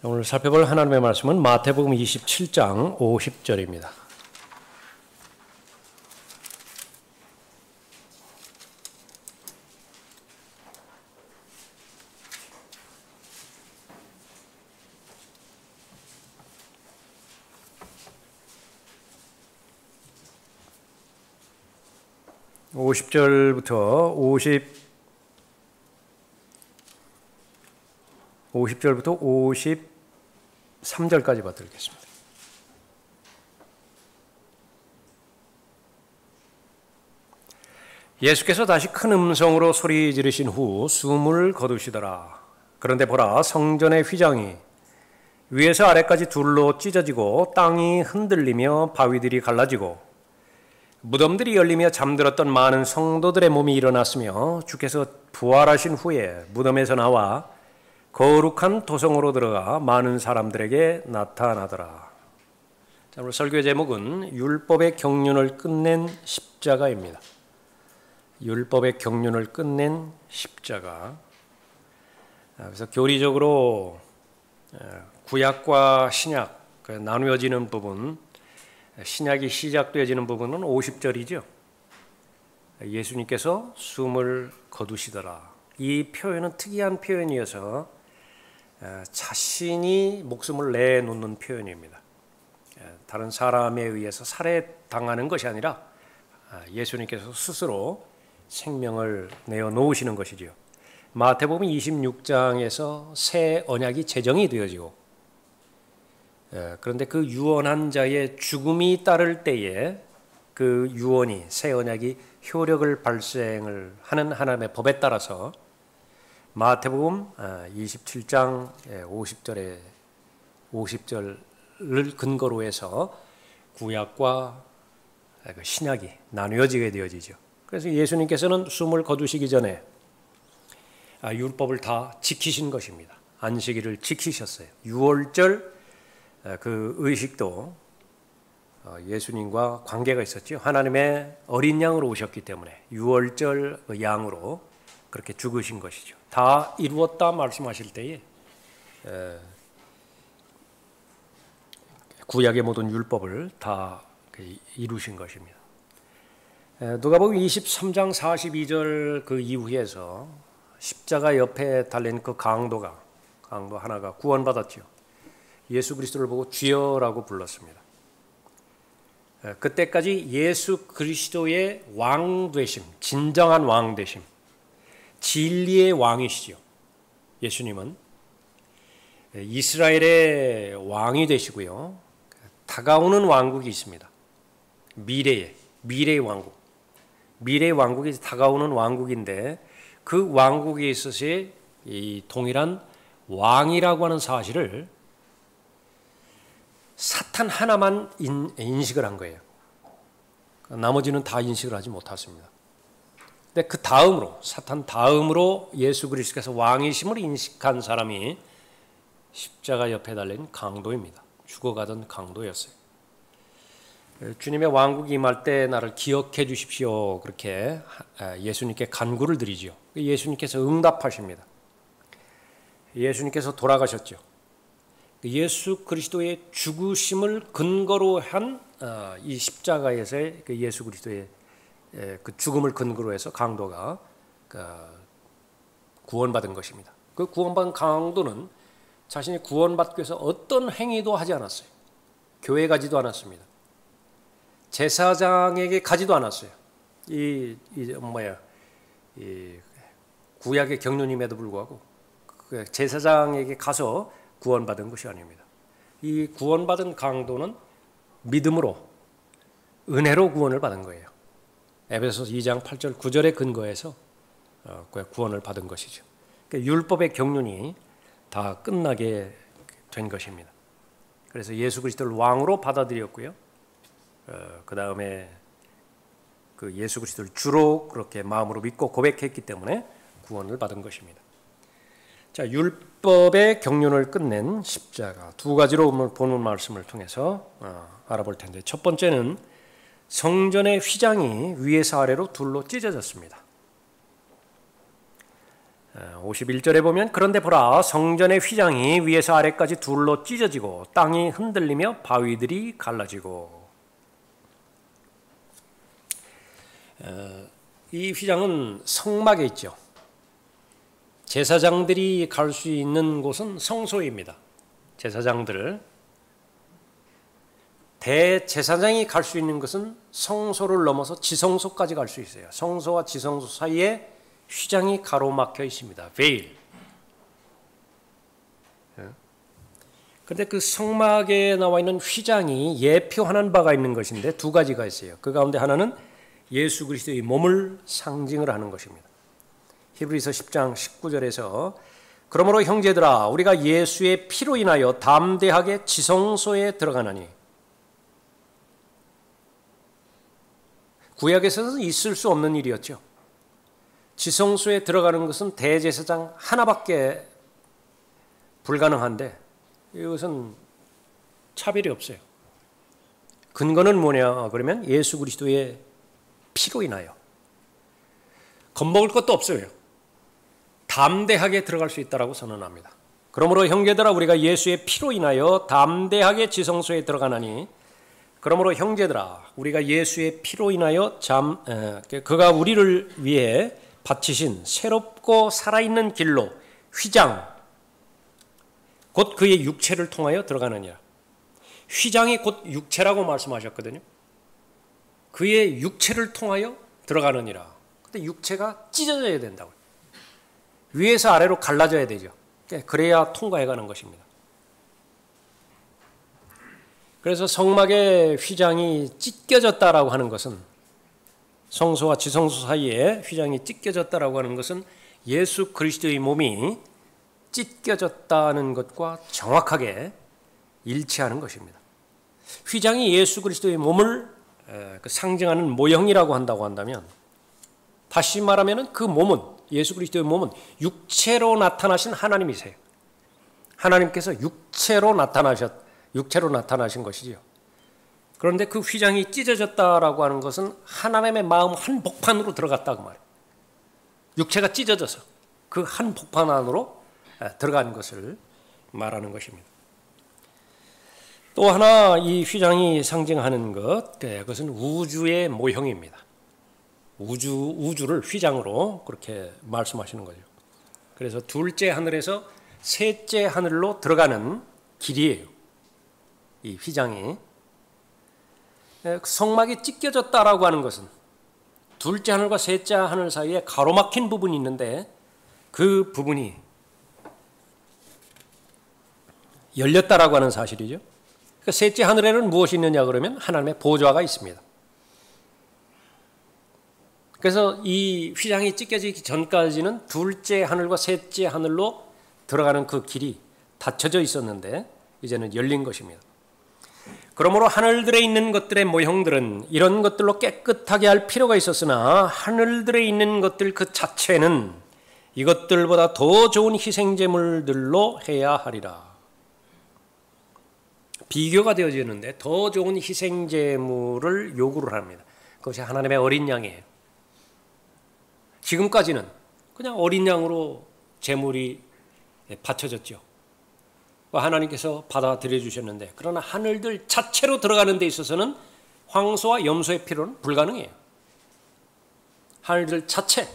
오늘 살펴볼 하나님의 말씀은 마태복음 27장 50절입니다. (50절부터 53절까지 봐드리겠습니다. 예수께서 다시 큰 음성으로 소리 지르신 후 숨을 거두시더라. 그런데 보라, 성전의 휘장이 위에서 아래까지 둘로 찢어지고 땅이 흔들리며 바위들이 갈라지고 무덤들이 열리며 잠들었던 많은 성도들의 몸이 일어났으며 주께서 부활하신 후에 무덤에서 나와 거룩한 도성으로 들어가 많은 사람들에게 나타나더라. 자, 오늘 설교의 제목은 율법의 경륜을 끝낸 십자가입니다. 율법의 경륜을 끝낸 십자가. 그래서 교리적으로 구약과 신약 나누어지는 부분, 신약이 시작되어지는 부분은 50절이죠. 예수님께서 숨을 거두시더라. 이 표현은 특이한 표현이어서 자신이 목숨을 내놓는 표현입니다. 다른 사람에 의해서 살해당하는 것이 아니라 예수님께서 스스로 생명을 내어놓으시는 것이지요. 마태복음 26장에서 새 언약이 제정이 되어지고 그런데 그 유언한 자의 죽음이 따를 때에 그 유언이 새 언약이 효력을 발생을 하는 하나님의 법에 따라서 마태복음 27장 50절을 근거로 해서 구약과 신약이 나누어지게 되어지죠. 그래서 예수님께서는 숨을 거두시기 전에 율법을 다 지키신 것입니다. 안식일을 지키셨어요. 유월절 그 의식도 예수님과 관계가 있었죠. 하나님의 어린 양으로 오셨기 때문에 유월절 양으로 그렇게 죽으신 것이죠. 다 이루었다 말씀하실 때에 구약의 모든 율법을 다 이루신 것입니다. 누가복음 23장 42절 그 이후에서 십자가 옆에 달린 그 강도 하나가 구원받았죠. 예수 그리스도를 보고 주여라고 불렀습니다. 그때까지 예수 그리스도의 왕 되심, 진정한 왕 되심, 진리의 왕이시죠. 예수님은 이스라엘의 왕이 되시고요. 다가오는 왕국이 있습니다. 미래의 왕국. 미래의 왕국이 다가오는 왕국인데 그 왕국에 있어서의 이 동일한 왕이라고 하는 사실을 사탄 하나만 인식을 한 거예요. 나머지는 다 인식을 하지 못했습니다. 근데 그 다음으로, 사탄 다음으로 예수 그리스도께서 왕이심을 인식한 사람이 십자가 옆에 달린 강도입니다. 죽어가던 강도였어요. 주님의 왕국이 임할 때 나를 기억해 주십시오. 그렇게 예수님께 간구를 드리죠. 예수님께서 응답하십니다. 예수님께서 돌아가셨죠. 예수 그리스도의 죽으심을 근거로 한 이 십자가에서의 예수 그리스도의 그 죽음을 근거로 해서 강도가 구원받은 것입니다. 그 구원받은 강도는 자신이 구원받기 위해서 어떤 행위도 하지 않았어요. 교회 가지도 않았습니다. 제사장에게 가지도 않았어요. 이 구약의 경륜임에도 불구하고 제사장에게 가서 구원받은 것이 아닙니다. 이 구원받은 강도는 믿음으로, 은혜로 구원을 받은 거예요. 에베소서 2장 8절 9절에 근거해서 구원을 받은 것이죠. 그러니까 율법의 경륜이 다 끝나게 된 것입니다. 그래서 예수 그리스도를 왕으로 받아들였고요. 그 다음에 그 예수 그리스도를 주로 그렇게 마음으로 믿고 고백했기 때문에 구원을 받은 것입니다. 자, 율법의 경륜을 끝낸 십자가 두 가지로 오늘 본문 말씀을 통해서 알아볼 텐데, 첫 번째는 성전의 휘장이 위에서 아래로 둘로 찢어졌습니다. 51절에 보면 그런데 보라 성전의 휘장이 위에서 아래까지 둘로 찢어지고 땅이 흔들리며 바위들이 갈라지고. 이 휘장은 성막에 있죠. 제사장들이 갈 수 있는 곳은 성소입니다. 제사장들. 대제사장이 갈 수 있는 것은 성소를 넘어서 지성소까지 갈 수 있어요. 성소와 지성소 사이에 휘장이 가로막혀 있습니다. 베일. 그런데 그 성막에 나와 있는 휘장이 예표하는 바가 있는 것인데 두 가지가 있어요. 그 가운데 하나는 예수 그리스도의 몸을 상징을 하는 것입니다. 히브리서 10장 19절에서 그러므로 형제들아 우리가 예수의 피로 인하여 담대하게 지성소에 들어가나니. 구약에서는 있을 수 없는 일이었죠. 지성소에 들어가는 것은 대제사장 하나밖에 불가능한데 이것은 차별이 없어요. 근거는 뭐냐 그러면 예수 그리스도의 피로 인하여. 겁먹을 것도 없어요. 담대하게 들어갈 수 있다라고 선언합니다. 그러므로 형제들아 우리가 예수의 피로 인하여 담대하게 지성소에 들어가나니. 그러므로 형제들아 우리가 예수의 피로 인하여 그가 우리를 위해 바치신 새롭고 살아있는 길로 휘장 곧 그의 육체를 통하여 들어가느니라. 휘장이 곧 육체라고 말씀하셨거든요. 그의 육체를 통하여 들어가느니라. 근데 육체가 찢어져야 된다고요. 위에서 아래로 갈라져야 되죠. 그래야 통과해가는 것입니다. 그래서 성막의 휘장이 찢겨졌다라고 하는 것은 성소와 지성소 사이에 휘장이 찢겨졌다라고 하는 것은 예수 그리스도의 몸이 찢겨졌다는 것과 정확하게 일치하는 것입니다. 휘장이 예수 그리스도의 몸을 상징하는 모형이라고 한다고 한다면 다시 말하면 그 몸은 예수 그리스도의 몸은 육체로 나타나신 하나님이세요. 하나님께서 육체로 나타나신 것이지요. 그런데 그 휘장이 찢어졌다라고 하는 것은 하나님의 마음 한복판으로 들어갔다고 말해요. 육체가 찢어져서 그 한복판 안으로 들어간 것을 말하는 것입니다. 또 하나 이 휘장이 상징하는 그것은 우주의 모형입니다. 우주를 휘장으로 그렇게 말씀하시는 거죠. 그래서 둘째 하늘에서 셋째 하늘로 들어가는 길이에요. 이 휘장이. 성막이 찢겨졌다라고 하는 것은 둘째 하늘과 셋째 하늘 사이에 가로막힌 부분이 있는데 그 부분이 열렸다라고 하는 사실이죠. 그러니까 셋째 하늘에는 무엇이 있느냐 그러면 하나님의 보좌가 있습니다. 그래서 이 휘장이 찢겨지기 전까지는 둘째 하늘과 셋째 하늘로 들어가는 그 길이 닫혀져 있었는데 이제는 열린 것입니다. 그러므로 하늘들에 있는 것들의 모형들은 이런 것들로 깨끗하게 할 필요가 있었으나 하늘들에 있는 것들 그 자체는 이것들보다 더 좋은 희생제물들로 해야 하리라. 비교가 되어지는데 더 좋은 희생제물을 요구를 합니다. 그것이 하나님의 어린 양이에요. 지금까지는 그냥 어린 양으로 제물이 바쳐졌죠. 하나님께서 받아들여 주셨는데 그러나 하늘들 자체로 들어가는 데 있어서는 황소와 염소의 필요는 불가능해요. 하늘들 자체,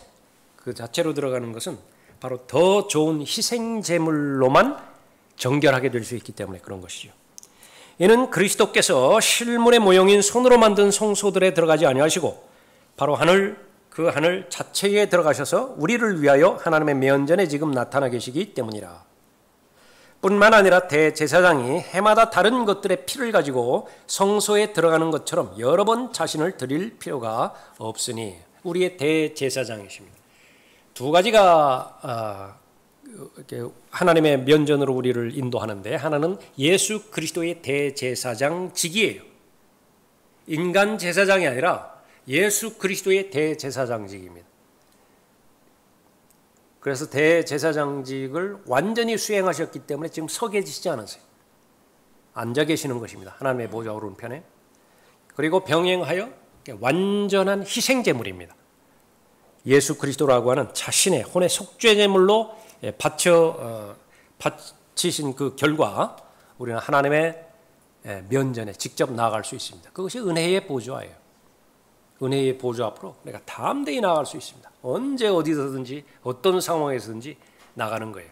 그 자체로 들어가는 것은 바로 더 좋은 희생제물로만 정결하게 될 수 있기 때문에 그런 것이죠. 이는 그리스도께서 실물의 모형인 손으로 만든 성소들에 들어가지 아니하시고 바로 그 하늘 자체에 들어가셔서 우리를 위하여 하나님의 면전에 지금 나타나 계시기 때문이라. 뿐만 아니라 대제사장이 해마다 다른 것들의 피를 가지고 성소에 들어가는 것처럼 여러 번 자신을 드릴 필요가 없으니 우리의 대제사장이십니다. 두 가지가 하나님의 면전으로 우리를 인도하는데 하나는 예수 그리스도의 대제사장직이에요. 인간 제사장이 아니라 예수 그리스도의 대제사장직입니다. 그래서 대제사장직을 완전히 수행하셨기 때문에 지금 서 계시지 않으세요. 앉아 계시는 것입니다. 하나님의 보좌 오른편에. 그리고 병행하여 완전한 희생제물입니다. 예수 그리스도라고 하는 자신의 혼의 속죄제물로 바치신 그 결과 우리는 하나님의 면전에 직접 나아갈 수 있습니다. 그것이 은혜의 보좌예요. 은혜의 보좌 앞으로 내가 담대히 나아갈 수 있습니다. 언제 어디서든지 어떤 상황에서든지 나가는 거예요.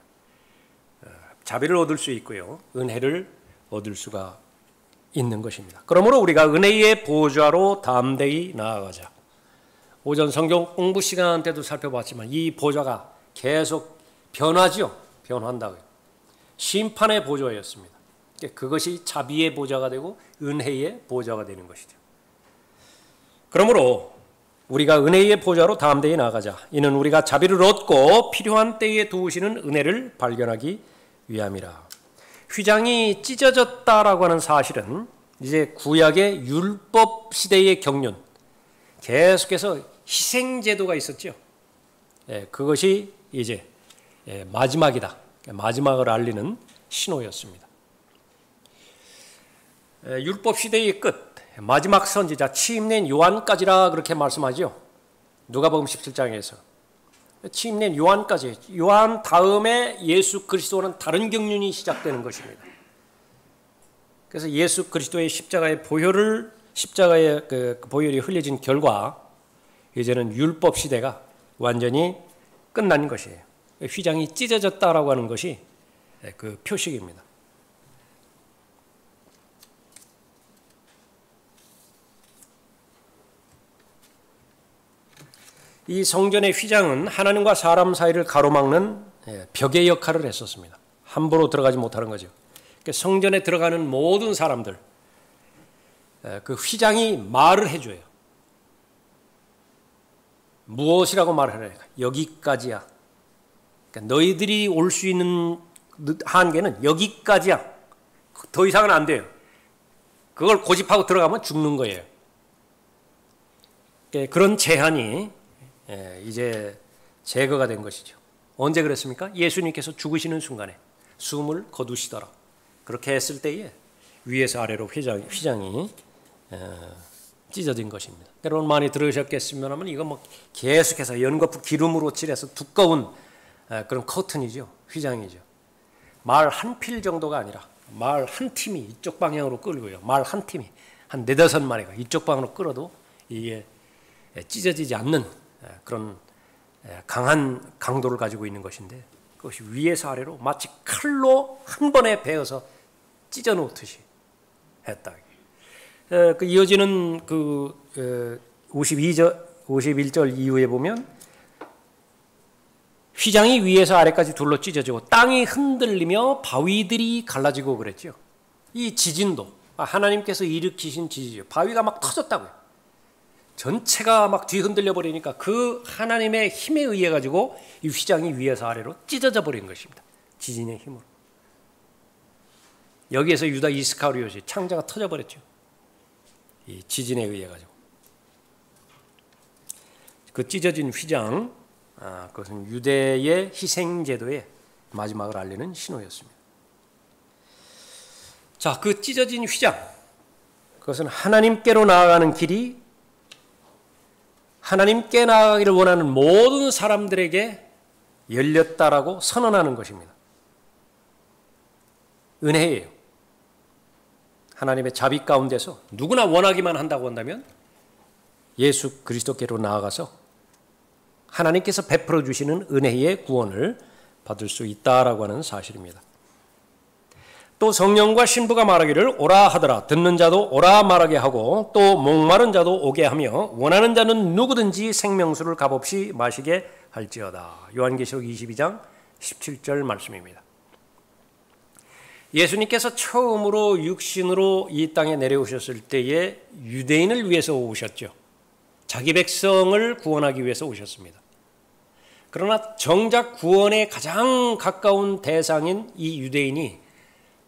자비를 얻을 수 있고요. 은혜를 얻을 수가 있는 것입니다. 그러므로 우리가 은혜의 보좌로 담대히 나아가자. 오전 성경 공부 시간 때도 살펴봤지만 이 보좌가 계속 변하죠. 변한다고요. 심판의 보좌였습니다. 그것이 자비의 보좌가 되고 은혜의 보좌가 되는 것이죠. 그러므로 우리가 은혜의 보좌로 담대히 나아가자. 이는 우리가 자비를 얻고 필요한 때에 도우시는 은혜를 발견하기 위함이라. 휘장이 찢어졌다라고 하는 사실은 이제 구약의 율법 시대의 경륜, 계속해서 희생제도가 있었죠. 그것이 이제 마지막이다. 마지막을 알리는 신호였습니다. 율법 시대의 끝, 마지막 선지자 취임낸 요한까지라 그렇게 말씀하죠. 누가복음 17장에서 취임낸 요한까지, 요한 다음에 예수 그리스도는 다른 경륜이 시작되는 것입니다. 그래서 예수 그리스도의 십자가의 보혈이 흘려진 결과 이제는 율법 시대가 완전히 끝난 것이에요. 휘장이 찢어졌다라고 하는 것이 그 표식입니다. 이 성전의 휘장은 하나님과 사람 사이를 가로막는 벽의 역할을 했었습니다. 함부로 들어가지 못하는 거죠. 성전에 들어가는 모든 사람들, 그 휘장이 말을 해줘요. 무엇이라고 말을 해요? 여기까지야. 그러니까 너희들이 올 수 있는 한계는 여기까지야. 더 이상은 안 돼요. 그걸 고집하고 들어가면 죽는 거예요. 그런 제한이 이제 제거가 된 것이죠. 언제 그랬습니까? 예수님께서 죽으시는 순간에 숨을 거두시더라. 그렇게 했을 때에 위에서 아래로 휘장이 찢어진 것입니다. 여러분 많이 들으셨겠습니다만 이거 뭐 계속해서 연거푸 기름으로 칠해서 두꺼운 그런 커튼이죠. 휘장이죠. 말 한 필 정도가 아니라 말 한 팀이 이쪽 방향으로 끌고요. 말 한 팀이 한 4-5마리가 이쪽 방향으로 끌어도 이게 찢어지지 않는 그런 강한 강도를 가지고 있는 것인데 그것이 위에서 아래로 마치 칼로 한 번에 베어서 찢어 놓듯이 했다. 그 이어지는 그 51절 이후에 보면 휘장이 위에서 아래까지 둘러 찢어지고 땅이 흔들리며 바위들이 갈라지고 그랬죠. 이 지진도 하나님께서 일으키신 지진이죠. 바위가 막 터졌다고요. 전체가 막 뒤흔들려 버리니까 그 하나님의 힘에 의해 가지고 이 휘장이 위에서 아래로 찢어져 버린 것입니다. 지진의 힘으로. 여기에서 유다 이스카리ot이 창자가 터져 버렸죠. 이 지진에 의해 가지고. 그 찢어진 휘장, 그것은 유대의 희생제도의 마지막을 알리는 신호였습니다. 자, 그 찢어진 휘장, 그것은 하나님께로 나아가는 길이 하나님께 나아가기를 원하는 모든 사람들에게 열렸다라고 선언하는 것입니다. 은혜예요. 하나님의 자비 가운데서 누구나 원하기만 한다고 한다면 예수 그리스도께로 나아가서 하나님께서 베풀어 주시는 은혜의 구원을 받을 수 있다라고 하는 사실입니다. 또 성령과 신부가 말하기를 오라 하더라. 듣는 자도 오라 말하게 하고 또 목마른 자도 오게 하며 원하는 자는 누구든지 생명수를 값없이 마시게 할지어다. 요한계시록 22장 17절 말씀입니다. 예수님께서 처음으로 육신으로 이 땅에 내려오셨을 때에 유대인을 위해서 오셨죠. 자기 백성을 구원하기 위해서 오셨습니다. 그러나 정작 구원에 가장 가까운 대상인 이 유대인이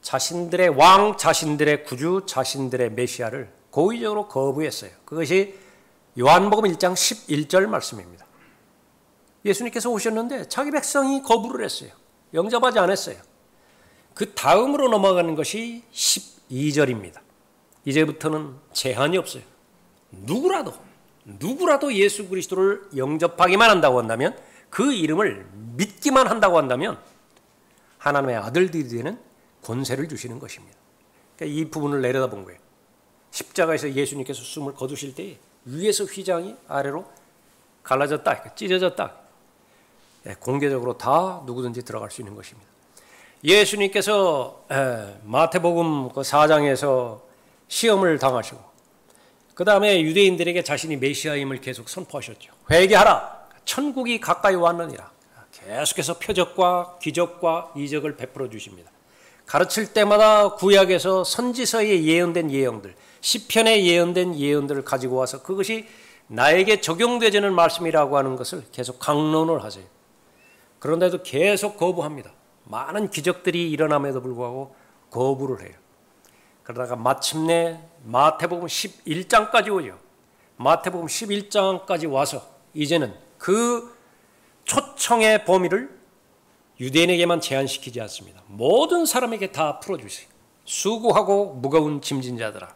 자신들의 왕, 자신들의 구주, 자신들의 메시아를 고의적으로 거부했어요. 그것이 요한복음 1장 11절 말씀입니다. 예수님께서 오셨는데 자기 백성이 거부를 했어요. 영접하지 않았어요. 그 다음으로 넘어가는 것이 12절입니다. 이제부터는 제한이 없어요. 누구라도 누구라도 예수 그리스도를 영접하기만 한다고 한다면, 그 이름을 믿기만 한다고 한다면 하나님의 아들들이 되는 권세를 주시는 것입니다. 그러니까 이 부분을 내려다본 거예요. 십자가에서 예수님께서 숨을 거두실 때 위에서 휘장이 아래로 갈라졌다, 찢어졌다. 공개적으로 다 누구든지 들어갈 수 있는 것입니다. 예수님께서 마태복음 그 4장에서 시험을 당하시고 그 다음에 유대인들에게 자신이 메시아임을 계속 선포하셨죠. 회개하라, 천국이 가까이 왔느니라. 계속해서 표적과 기적과 이적을 베풀어 주십니다. 가르칠 때마다 구약에서 선지서에 예언된 예언들, 시편에 예언된 예언들을 가지고 와서 그것이 나에게 적용되지는 말씀이라고 하는 것을 계속 강론을 하세요. 그런데도 계속 거부합니다. 많은 기적들이 일어남에도 불구하고 거부를 해요. 그러다가 마침내 마태복음 11장까지 오죠. 마태복음 11장까지 와서 이제는 그 초청의 범위를 유대인에게만 제한시키지 않습니다. 모든 사람에게 다 풀어주세요. 수고하고 무거운 짐진 자들아.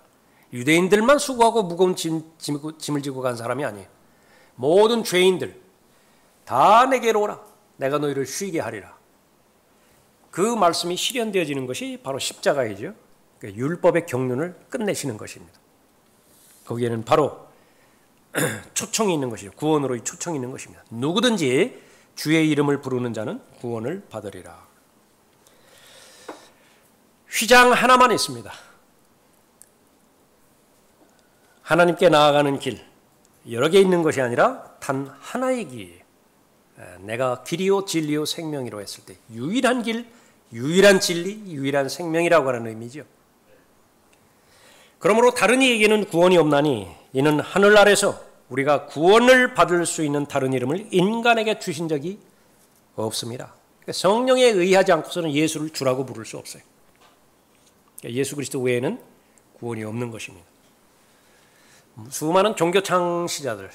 유대인들만 수고하고 무거운 짐을 지고 간 사람이 아니에요. 모든 죄인들 다 내게로 오라. 내가 너희를 쉬게 하리라. 그 말씀이 실현되어지는 것이 바로 십자가이죠. 그러니까 율법의 경륜을 끝내시는 것입니다. 거기에는 바로 초청이 있는 것이죠. 구원으로의 초청이 있는 것입니다. 누구든지 주의 이름을 부르는 자는 구원을 받으리라. 휘장 하나만 있습니다. 하나님께 나아가는 길, 여러 개 있는 것이 아니라 단 하나의 길. 내가 길이요 진리요 생명이로 했을 때 유일한 길, 유일한 진리, 유일한 생명이라고 하는 의미죠. 그러므로 다른 이에게는 구원이 없나니 이는 하늘 아래서 우리가 구원을 받을 수 있는 다른 이름을 인간에게 주신 적이 없습니다. 성령에 의하지 않고서는 예수를 주라고 부를 수 없어요. 예수 그리스도 외에는 구원이 없는 것입니다. 수많은 종교 창시자들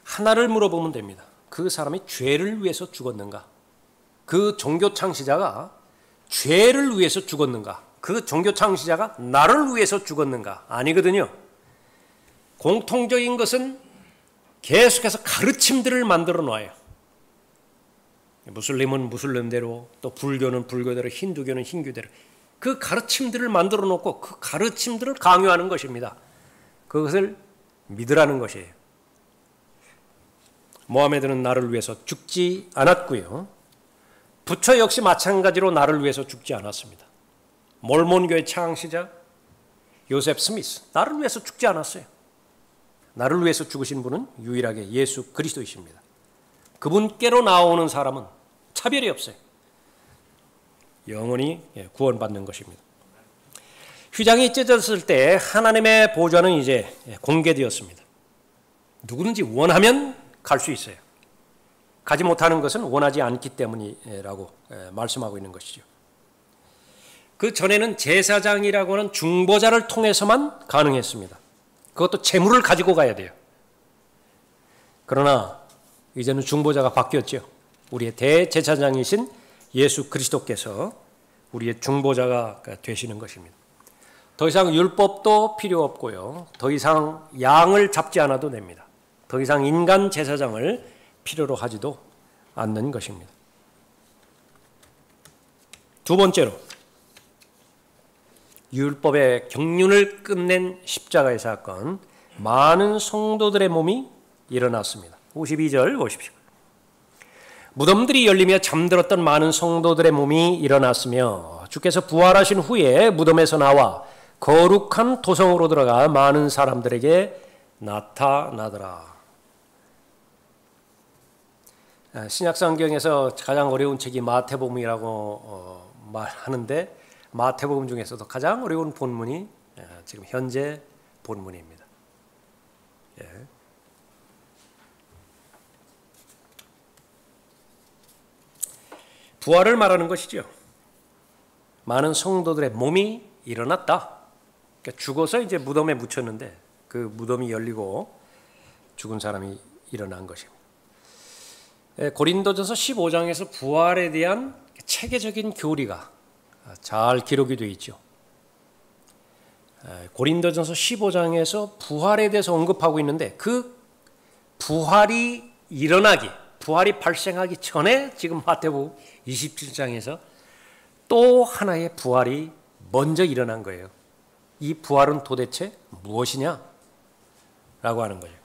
하나를 물어보면 됩니다. 그 사람이 죄를 위해서 죽었는가? 그 종교 창시자가 죄를 위해서 죽었는가? 그 종교 창시자가 나를 위해서 죽었는가? 아니거든요. 공통적인 것은 계속해서 가르침들을 만들어 놔요. 무슬림은 무슬림대로, 또 불교는 불교대로, 힌두교는 힌두대로 그 가르침들을 만들어 놓고 그 가르침들을 강요하는 것입니다. 그것을 믿으라는 것이에요. 모하메드는 나를 위해서 죽지 않았고요. 부처 역시 마찬가지로 나를 위해서 죽지 않았습니다. 몰몬교의 창시자 요셉 스미스, 나를 위해서 죽지 않았어요. 나를 위해서 죽으신 분은 유일하게 예수 그리스도이십니다. 그분께로 나오는 사람은 차별이 없어요. 영원히 구원받는 것입니다. 휘장이 찢어졌을 때 하나님의 보좌는 이제 공개되었습니다. 누구든지 원하면 갈 수 있어요. 가지 못하는 것은 원하지 않기 때문이라고 말씀하고 있는 것이죠. 그 전에는 제사장이라고 하는 중보자를 통해서만 가능했습니다. 그것도 재물을 가지고 가야 돼요. 그러나 이제는 중보자가 바뀌었죠. 우리의 대제사장이신 예수 그리스도께서 우리의 중보자가 되시는 것입니다. 더 이상 율법도 필요 없고요. 더 이상 양을 잡지 않아도 됩니다. 더 이상 인간 제사장을 필요로 하지도 않는 것입니다. 두 번째로 율법의 경륜을 끝낸 십자가의 사건, 많은 성도들의 몸이 일어났습니다. 52절 보십시오. 무덤들이 열리며 잠들었던 많은 성도들의 몸이 일어났으며 주께서 부활하신 후에 무덤에서 나와 거룩한 도성으로 들어가 많은 사람들에게 나타나더라. 신약성경에서 가장 어려운 책이 마태복음이라고 말하는데 마태복음 중에서도 가장 어려운 본문이 지금 현재 본문입니다. 예. 부활을 말하는 것이죠. 많은 성도들의 몸이 일어났다. 그러니까 죽어서 이제 무덤에 묻혔는데 그 무덤이 열리고 죽은 사람이 일어난 것입니다. 고린도전서 15장에서 부활에 대한 체계적인 교리가 잘 기록이 되어 있죠. 고린도전서 15장에서 부활에 대해서 언급하고 있는데 그 부활이 일어나기, 부활이 발생하기 전에 지금 마태복음 27장에서 또 하나의 부활이 먼저 일어난 거예요. 이 부활은 도대체 무엇이냐? 라고 하는 거예요.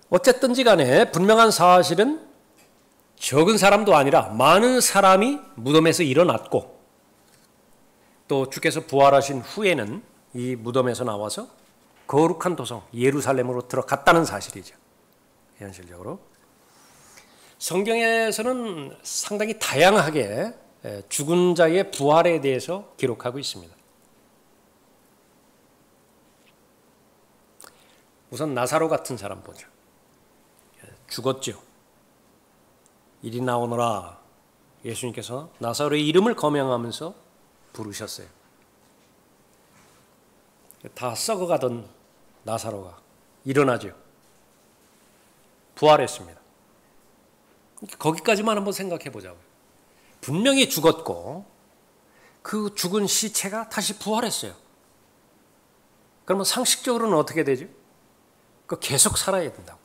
어쨌든지 간에 분명한 사실은 적은 사람도 아니라 많은 사람이 무덤에서 일어났고 또 주께서 부활하신 후에는 이 무덤에서 나와서 거룩한 도성 예루살렘으로 들어갔다는 사실이죠. 현실적으로. 성경에서는 상당히 다양하게 죽은 자의 부활에 대해서 기록하고 있습니다. 우선 나사로 같은 사람 보죠. 죽었죠. 이리 나오너라. 예수님께서 나사로의 이름을 거명하면서 부르셨어요. 다 썩어가던 나사로가 일어나죠. 부활했습니다. 거기까지만 한번 생각해 보자고요. 분명히 죽었고 그 죽은 시체가 다시 부활했어요. 그러면 상식적으로는 어떻게 되죠? 계속 살아야 된다고.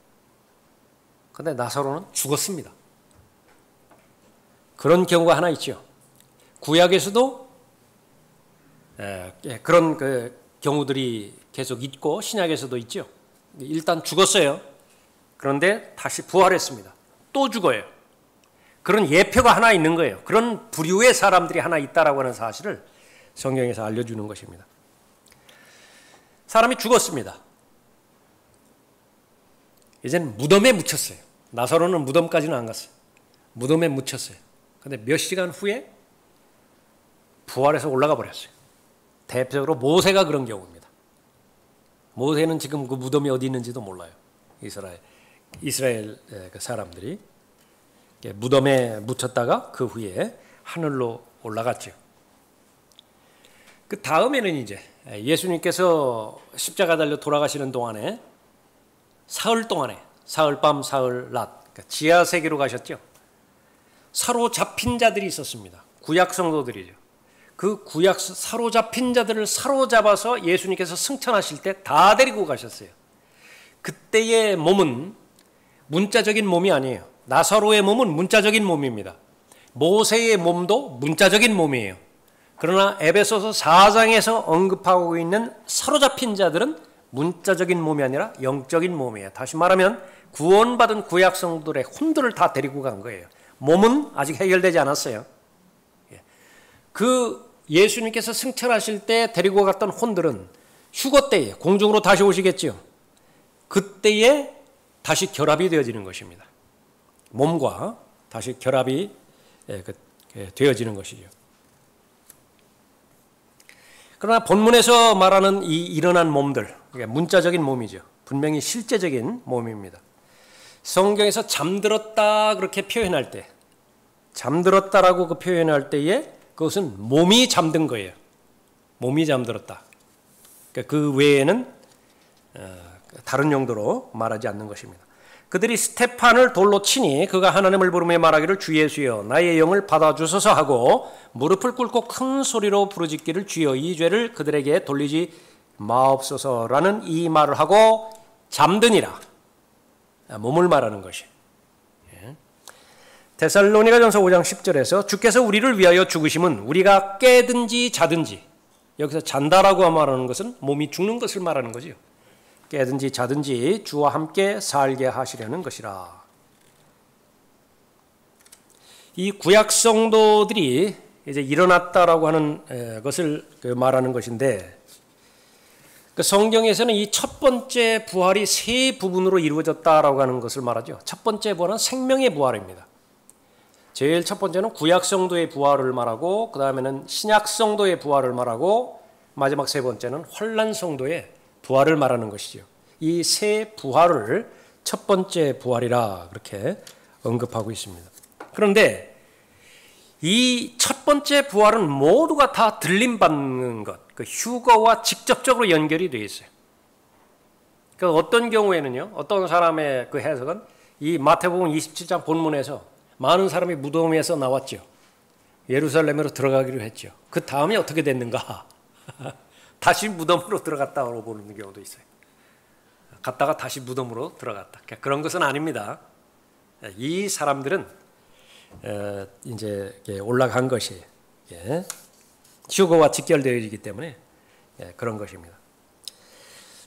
그런데 나사로는 죽었습니다. 그런 경우가 하나 있죠. 구약에서도 그런 경우들이 계속 있고 신약에서도 있죠. 일단 죽었어요. 그런데 다시 부활했습니다. 또 죽어요. 그런 예표가 하나 있는 거예요. 그런 부류의 사람들이 하나 있다라고 하는 사실을 성경에서 알려주는 것입니다. 사람이 죽었습니다. 이제는 무덤에 묻혔어요. 나사로는 무덤까지는 안 갔어요. 무덤에 묻혔어요. 그런데 몇 시간 후에 부활해서 올라가 버렸어요. 대표적으로 모세가 그런 경우입니다. 모세는 지금 그 무덤이 어디 있는지도 몰라요. 이스라엘 사람들이 무덤에 묻혔다가 그 후에 하늘로 올라갔죠. 그 다음에는 이제 예수님께서 십자가 달려 돌아가시는 동안에 사흘 동안에 사흘밤 사흘낮 지하 세계로 가셨죠. 사로잡힌 자들이 있었습니다. 구약 성도들이죠. 그 구약 사로잡힌 자들을 사로잡아서 예수님께서 승천하실 때 다 데리고 가셨어요. 그때의 몸은 문자적인 몸이 아니에요. 나사로의 몸은 문자적인 몸입니다. 모세의 몸도 문자적인 몸이에요. 그러나 에베소서 4장에서 언급하고 있는 사로잡힌 자들은 문자적인 몸이 아니라 영적인 몸이에요. 다시 말하면 구원받은 구약 성도들의 혼들을 다 데리고 간 거예요. 몸은 아직 해결되지 않았어요. 그 예수님께서 승천하실 때 데리고 갔던 혼들은 휴거 때에 공중으로 다시 오시겠죠. 그때에 다시 결합이 되어지는 것입니다. 몸과 다시 결합이 되어지는 것이죠. 그러나 본문에서 말하는 이 일어난 몸들, 문자적인 몸이죠. 분명히 실제적인 몸입니다. 성경에서 잠들었다 그렇게 표현할 때, 잠들었다라고 그 표현할 때에 그것은 몸이 잠든 거예요. 몸이 잠들었다. 그 외에는 다른 용도로 말하지 않는 것입니다. 그들이 스테판을 돌로 치니 그가 하나님을 부르며 말하기를 주 예수여 나의 영을 받아주소서 하고 무릎을 꿇고 큰 소리로 부르짖기를 주여 이 죄를 그들에게 돌리지 마옵소서라는 이 말을 하고 잠드니라. 몸을 말하는 것이. 데살로니가전서 5장 10절에서 주께서 우리를 위하여 죽으심은 우리가 깨든지 자든지, 여기서 잔다라고 말하는 것은 몸이 죽는 것을 말하는 거지요. 깨든지 자든지 주와 함께 살게 하시려는 것이라. 이 구약 성도들이 이제 일어났다라고 하는 것을 말하는 것인데, 그 성경에서는 이 첫 번째 부활이 세 부분으로 이루어졌다라고 하는 것을 말하죠. 첫 번째 부활은 생명의 부활입니다. 제일 첫 번째는 구약 성도의 부활을 말하고, 그 다음에는 신약 성도의 부활을 말하고, 마지막 세 번째는 환난 성도의 부활을 말하는 것이죠. 이 세 부활을 첫 번째 부활이라 그렇게 언급하고 있습니다. 그런데 이 첫 번째 부활은 모두가 다 들림받는 것, 그 휴거와 직접적으로 연결이 되어 있어요. 그 어떤 경우에는요, 어떤 사람의 그 해석은 이 마태복음 27장 본문에서 많은 사람이 무덤에서 나왔죠. 예루살렘으로 들어가기로 했죠. 그 다음에 어떻게 됐는가? 다시 무덤으로 들어갔다고 보는 경우도 있어요. 갔다가 다시 무덤으로 들어갔다. 그런 것은 아닙니다. 이 사람들은 이제 올라간 것이 휴거와 직결되어지기 때문에 그런 것입니다.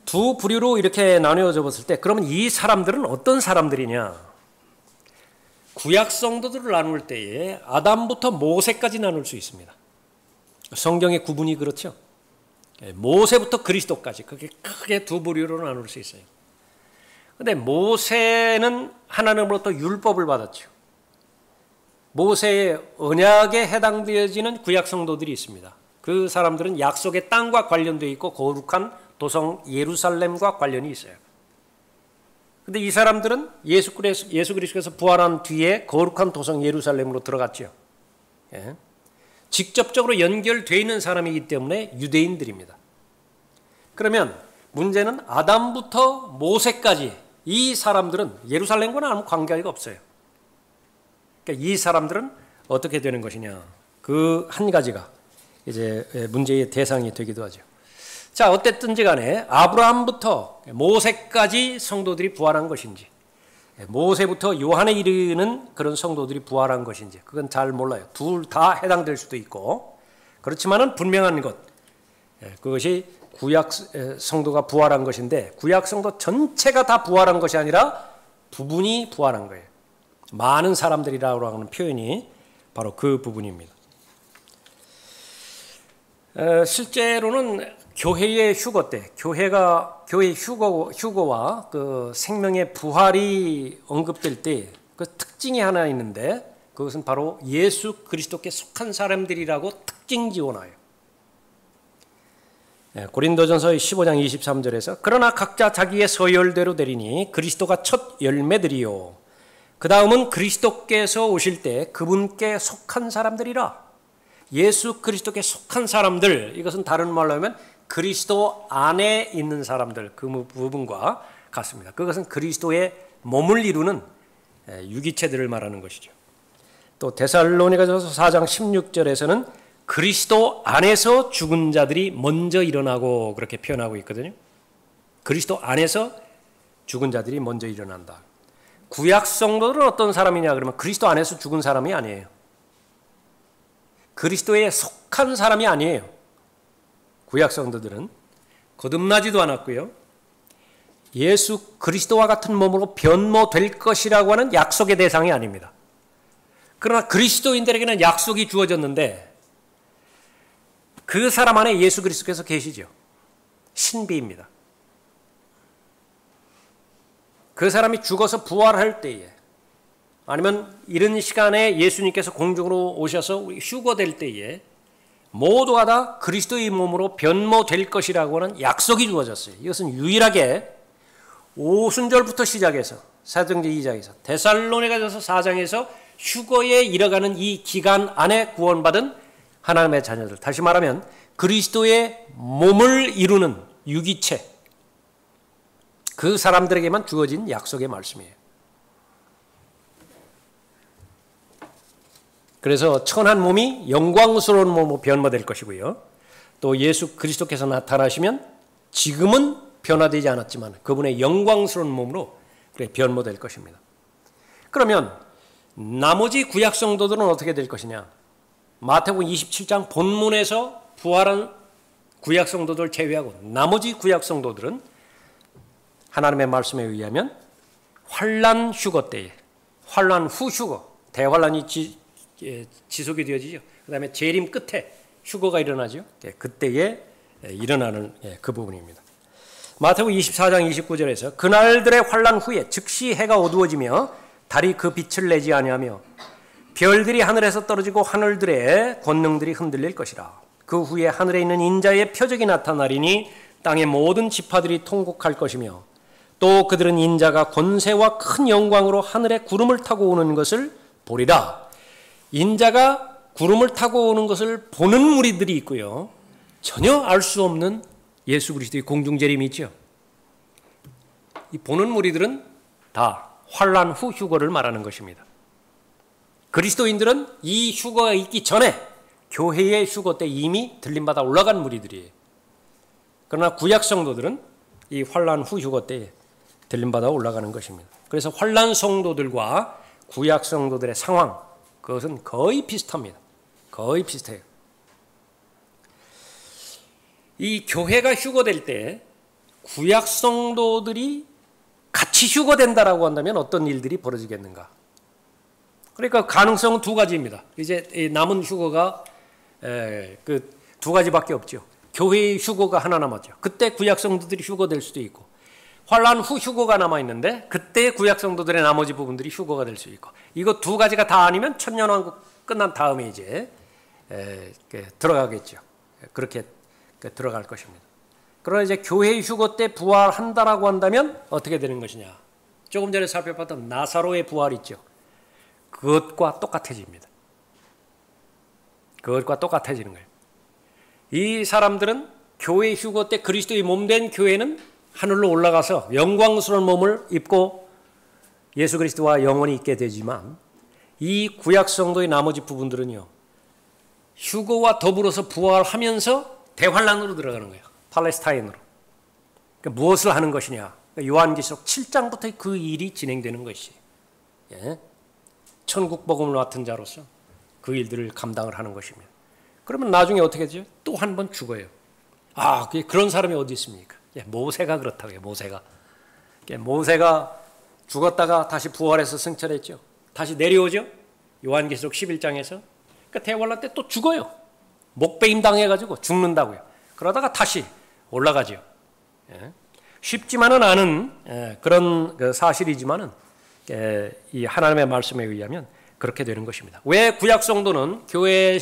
두 부류로 이렇게 나누어져 봤을 때 그러면 이 사람들은 어떤 사람들이냐? 구약 성도들을 나눌 때에 아담부터 모세까지 나눌 수 있습니다. 성경의 구분이 그렇죠. 모세부터 그리스도까지 그렇게 크게 두 부류로 나눌 수 있어요. 그런데 모세는 하나님으로부터 율법을 받았죠. 모세의 언약에 해당되어지는 구약 성도들이 있습니다. 그 사람들은 약속의 땅과 관련되어 있고 거룩한 도성 예루살렘과 관련이 있어요. 그런데 이 사람들은 예수 그리스도께서 부활한 뒤에 거룩한 도성 예루살렘으로 들어갔죠. 직접적으로 연결되어 있는 사람이기 때문에 유대인들입니다. 그러면 문제는 아담부터 모세까지 이 사람들은 예루살렘과는 아무 관계가 없어요. 그러니까 이 사람들은 어떻게 되는 것이냐? 그 한 가지가 이제 문제의 대상이 되기도 하죠. 자, 어쨌든지 간에 아브라함부터 모세까지 성도들이 부활한 것인지, 모세부터 요한에 이르는 그런 성도들이 부활한 것인지 그건 잘 몰라요. 둘 다 해당될 수도 있고, 그렇지만은 분명한 것, 그것이 구약 성도가 부활한 것인데 구약 성도 전체가 다 부활한 것이 아니라 부분이 부활한 거예요. 많은 사람들이라고 하는 표현이 바로 그 부분입니다. 실제로는 교회의 휴거 때, 교회 휴거와 그 생명의 부활이 언급될 때 그 특징이 하나 있는데 그것은 바로 예수 그리스도께 속한 사람들이라고 특징 지어놔요. 고린도전서 15장 23절에서 그러나 각자 자기의 서열대로 되리니 그리스도가 첫 열매들이요 그 다음은 그리스도께서 오실 때 그분께 속한 사람들이라. 예수 그리스도께 속한 사람들, 이것은 다른 말로 하면 그리스도 안에 있는 사람들, 그 부분과 같습니다. 그것은 그리스도의 몸을 이루는 유기체들을 말하는 것이죠. 또 데살로니가전서 4장 16절에서는 그리스도 안에서 죽은 자들이 먼저 일어나고 그렇게 표현하고 있거든요. 그리스도 안에서 죽은 자들이 먼저 일어난다. 구약 성도들은 어떤 사람이냐 그러면 그리스도 안에서 죽은 사람이 아니에요. 그리스도에 속한 사람이 아니에요. 구약 성도들은 거듭나지도 않았고요. 예수 그리스도와 같은 몸으로 변모될 것이라고 하는 약속의 대상이 아닙니다. 그러나 그리스도인들에게는 약속이 주어졌는데 그 사람 안에 예수 그리스도께서 계시죠. 신비입니다. 그 사람이 죽어서 부활할 때에 아니면 이런 시간에 예수님께서 공중으로 오셔서 휴거될 때에 모두가 다 그리스도의 몸으로 변모될 것이라고 하는 약속이 주어졌어요. 이것은 유일하게 오순절부터 시작해서 사도행전 2장에서 데살로니가전서 4장에서 휴거에 이뤄가는 이 기간 안에 구원받은 하나님의 자녀들, 다시 말하면 그리스도의 몸을 이루는 유기체, 그 사람들에게만 주어진 약속의 말씀이에요. 그래서 천한 몸이 영광스러운 몸으로 변화될 것이고요. 또 예수 그리스도께서 나타나시면 지금은 변화되지 않았지만 그분의 영광스러운 몸으로 변모될 것입니다. 그러면 나머지 구약 성도들은 어떻게 될 것이냐? 마태복음 27장 본문에서 부활한 구약 성도들 제외하고 나머지 구약 성도들은 하나님의 말씀에 의하면 환난 휴거 때에, 환난 후 휴거, 대환란이 지속이 되어지죠. 그 다음에 재림 끝에 휴거가 일어나죠. 그때에 일어나는 그 부분입니다. 마태복음 24장 29절에서 그날들의 환난 후에 즉시 해가 어두워지며 달이 그 빛을 내지 아니하며 별들이 하늘에서 떨어지고 하늘들의 권능들이 흔들릴 것이라. 그 후에 하늘에 있는 인자의 표적이 나타나리니 땅의 모든 지파들이 통곡할 것이며 또 그들은 인자가 권세와 큰 영광으로 하늘에 구름을 타고 오는 것을 보리라. 인자가 구름을 타고 오는 것을 보는 무리들이 있고요. 전혀 알 수 없는 예수 그리스도의 공중재림이 있죠. 이 보는 무리들은 다 환난 후 휴거를 말하는 것입니다. 그리스도인들은 이 휴거가 있기 전에 교회의 휴거 때 이미 들림받아 올라간 무리들이에요. 그러나 구약 성도들은 이 환난 후 휴거 때에 들림받아 올라가는 것입니다. 그래서 환난 성도들과 구약 성도들의 상황, 그것은 거의 비슷합니다. 거의 비슷해요. 이 교회가 휴거될 때 구약 성도들이 같이 휴거된다라고 한다면 어떤 일들이 벌어지겠는가? 그러니까 가능성은 두 가지입니다. 이제 남은 휴거가 그 두 가지밖에 없죠. 교회의 휴거가 하나 남았죠. 그때 구약 성도들이 휴거될 수도 있고, 환난 후 휴거가 남아 있는데 그때 구약 성도들의 나머지 부분들이 휴거가 될 수 있고, 이거 두 가지가 다 아니면 천년왕국 끝난 다음에 이제 들어가겠죠. 그렇게 들어갈 것입니다. 그러나 이제 교회의 휴거 때 부활한다라고 한다면 어떻게 되는 것이냐? 조금 전에 살펴봤던 나사로의 부활 있죠. 그것과 똑같아집니다. 그것과 똑같아지는 거예요. 이 사람들은 교회 휴거 때 그리스도의 몸된 교회는 하늘로 올라가서 영광스러운 몸을 입고 예수 그리스도와 영원히 있게 되지만, 이 구약 성도의 나머지 부분들은요, 휴거와 더불어서 부활하면서 대환란으로 들어가는 거예요. 팔레스타인으로. 그러니까 무엇을 하는 것이냐? 요한계시록 7장부터 그 일이 진행되는 것이, 천국 복음을 맡은 자로서 그 일들을 감당을 하는 것입니다. 그러면 나중에 어떻게 되죠? 또 한 번 죽어요. 그런 사람이 어디 있습니까? 모세가 그렇다고요. 모세가 죽었다가 다시 부활해서 승천했죠. 다시 내려오죠. 요한계시록 11장에서. 그러니까 대환란 때 또 죽어요. 목베임 당해가지고 죽는다고요. 그러다가 다시 올라가죠. 쉽지만은 않은 그런 사실이지만은 이 하나님의 말씀에 의하면 그렇게 되는 것입니다. 왜 구약 성도는 교회의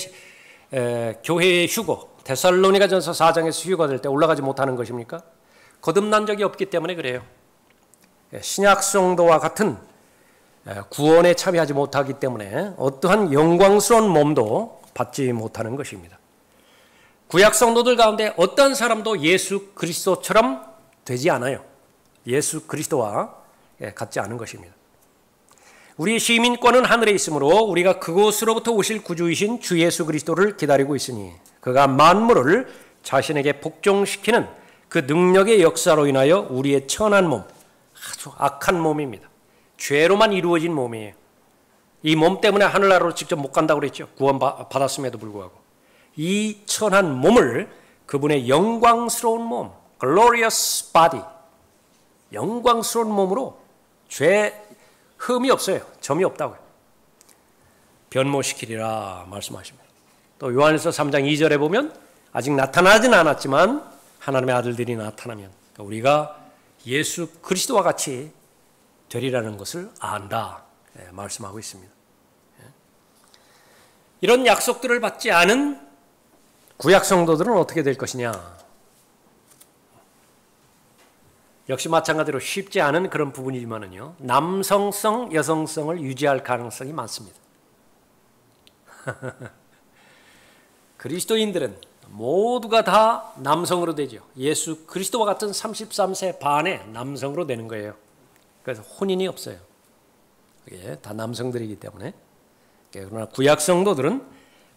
휴거, 데살로니가전서 4장에서 휴거될 때 올라가지 못하는 것입니까? 거듭난 적이 없기 때문에 그래요. 신약 성도와 같은 구원에 참여하지 못하기 때문에 어떠한 영광스러운 몸도 받지 못하는 것입니다. 구약 성도들 가운데 어떤 사람도 예수 그리스도처럼 되지 않아요. 예수 그리스도와 같지 않은 것입니다. 우리 시민권은 하늘에 있으므로 우리가 그곳으로부터 오실 구주이신 주 예수 그리스도를 기다리고 있으니 그가 만물을 자신에게 복종시키는 그 능력의 역사로 인하여 우리의 천한 몸, 아주 악한 몸입니다. 죄로만 이루어진 몸이에요. 이 몸 때문에 하늘나라로 직접 못 간다고 그랬죠. 구원 받았음에도 불구하고. 이 천한 몸을 그분의 영광스러운 몸, glorious body, 영광스러운 몸으로 죄 흠이 없어요. 점이 없다고요. 변모시키리라 말씀하십니다. 또 요한일서 3장 2절에 보면 아직 나타나진 않았지만 하나님의 아들들이 나타나면 우리가 예수 그리스도와 같이 되리라는 것을 안다 말씀하고 있습니다. 이런 약속들을 받지 않은 구약 성도들은 어떻게 될 것이냐? 역시 마찬가지로 쉽지 않은 그런 부분이지만은요, 남성성, 여성성을 유지할 가능성이 많습니다. 그리스도인들은 모두가 다 남성으로 되죠. 예수 그리스도와 같은 33세 반의 남성으로 되는 거예요. 그래서 혼인이 없어요. 그게 다 남성들이기 때문에. 그러나 구약 성도들은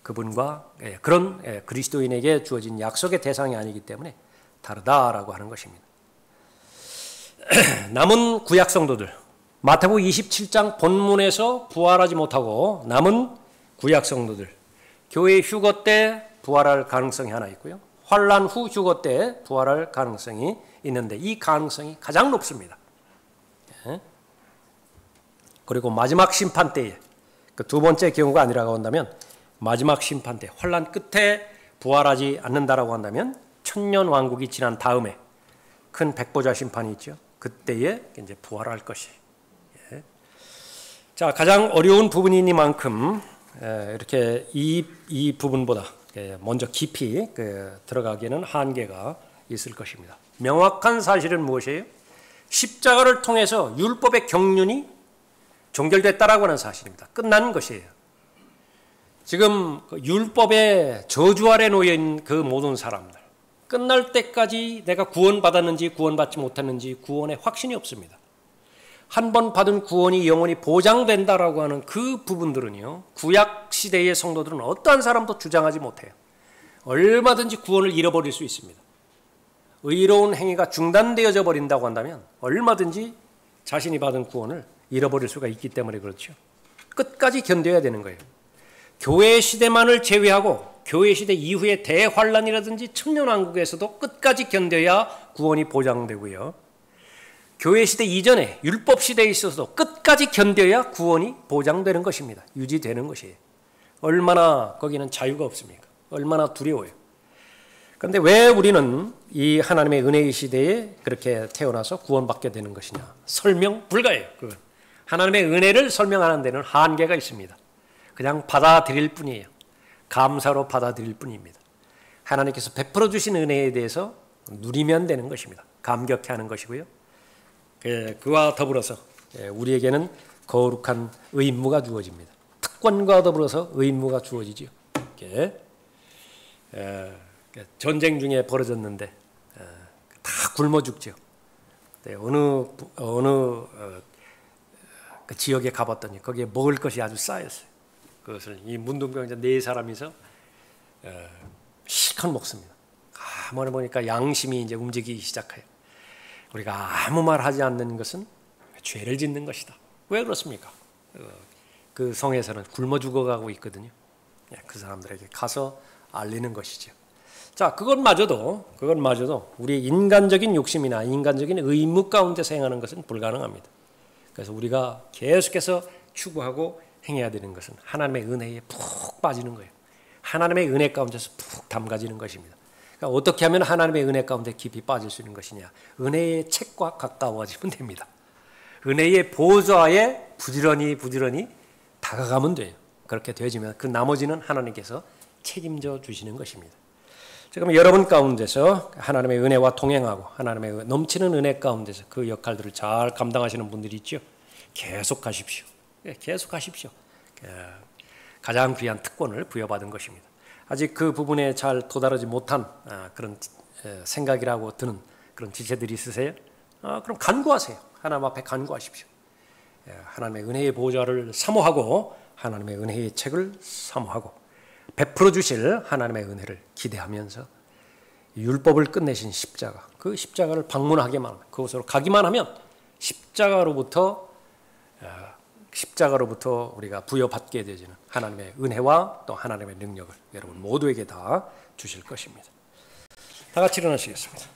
그분과 그런 그리스도인에게 주어진 약속의 대상이 아니기 때문에 다르다라고 하는 것입니다. 남은 구약 성도들, 마태복음 27장 본문에서 부활하지 못하고 남은 구약 성도들, 교회 휴거 때 부활할 가능성이 하나 있고요. 환난 후 휴거 때 부활할 가능성이 있는데 이 가능성이 가장 높습니다. 그리고 마지막 심판 때에, 그 두 번째 경우가 아니라고 한다면 마지막 심판 때, 환난 끝에 부활하지 않는다라고 한다면 천년 왕국이 지난 다음에 큰 백보자 심판이 있죠. 그때에 이제 부활할 것이. 자, 가장 어려운 부분이니만큼 이렇게 이 부분보다 먼저 깊이 들어가기에는 한계가 있을 것입니다. 명확한 사실은 무엇이에요? 십자가를 통해서 율법의 경륜이 종결됐다라고 하는 사실입니다. 끝난 것이에요. 지금 율법의 저주 아래 놓여 있는 그 모든 사람들, 끝날 때까지 내가 구원받았는지 구원받지 못했는지 구원의 확신이 없습니다. 한 번 받은 구원이 영원히 보장된다라고 하는 그 부분들은요, 구약 시대의 성도들은 어떠한 사람도 주장하지 못해요. 얼마든지 구원을 잃어버릴 수 있습니다. 의로운 행위가 중단되어져 버린다고 한다면 얼마든지 자신이 받은 구원을 잃어버릴 수가 있기 때문에 그렇죠. 끝까지 견뎌야 되는 거예요. 교회 시대만을 제외하고 교회 시대 이후의 대환란이라든지 천년왕국에서도 끝까지 견뎌야 구원이 보장되고요. 교회 시대 이전에 율법 시대에 있어서도 끝까지 견뎌야 구원이 보장되는 것입니다. 유지되는 것이에요. 얼마나 거기는 자유가 없습니까? 얼마나 두려워요. 그런데 왜 우리는 이 하나님의 은혜의 시대에 그렇게 태어나서 구원받게 되는 것이냐? 설명 불가해요. 하나님의 은혜를 설명하는 데는 한계가 있습니다. 그냥 받아들일 뿐이에요. 감사로 받아들일 뿐입니다. 하나님께서 베풀어 주신 은혜에 대해서 누리면 되는 것입니다. 감격해하는 것이고요. 그와 더불어서 우리에게는 거룩한 의무가 주어집니다. 특권과 더불어서 의무가 주어지죠. 전쟁 중에 벌어졌는데 다 굶어 죽죠. 어느 그 지역에 가봤더니 거기에 먹을 것이 아주 쌓였어요. 그것을 이 문둥병자 4사람이서 실컷 먹습니다. 가만히 보니까 양심이 이제 움직이기 시작해요. 우리가 아무 말 하지 않는 것은 죄를 짓는 것이다. 왜 그렇습니까? 그 성에서는 굶어 죽어가고 있거든요. 그 사람들에게 가서 알리는 것이죠. 자, 그것마저도 우리 인간적인 욕심이나 인간적인 의무 가운데서 행하는 것은 불가능합니다. 그래서 우리가 계속해서 추구하고 행해야 되는 것은 하나님의 은혜에 푹 빠지는 거예요. 하나님의 은혜 가운데서 푹 담가지는 것입니다. 그러니까 어떻게 하면 하나님의 은혜 가운데 깊이 빠질 수 있는 것이냐? 은혜의 책과 가까워지면 됩니다. 은혜의 보좌에 부지런히 다가가면 돼요. 그렇게 되어지면 그 나머지는 하나님께서 책임져 주시는 것입니다. 지금 여러분 가운데서 하나님의 은혜와 동행하고 하나님의 넘치는 은혜 가운데서 그 역할들을 잘 감당하시는 분들이 있죠. 계속 가십시오. 계속 하십시오. 가장 귀한 특권을 부여받은 것입니다. 아직 그 부분에 잘 도달하지 못한 그런 생각이라고 드는 그런 지체들이 있으세요? 그럼 간구하세요. 하나님 앞에 간구하십시오. 하나님의 은혜의 보좌를 사모하고 하나님의 은혜의 책을 사모하고 베풀어 주실 하나님의 은혜를 기대하면서 율법을 끝내신 십자가, 그 십자가를 방문하기만 하면, 그곳으로 가기만 하면 십자가로부터 우리가 부여받게 되지는 하나님의 은혜와 또 하나님의 능력을 여러분 모두에게 다 주실 것입니다. 다 같이 일어나시겠습니다.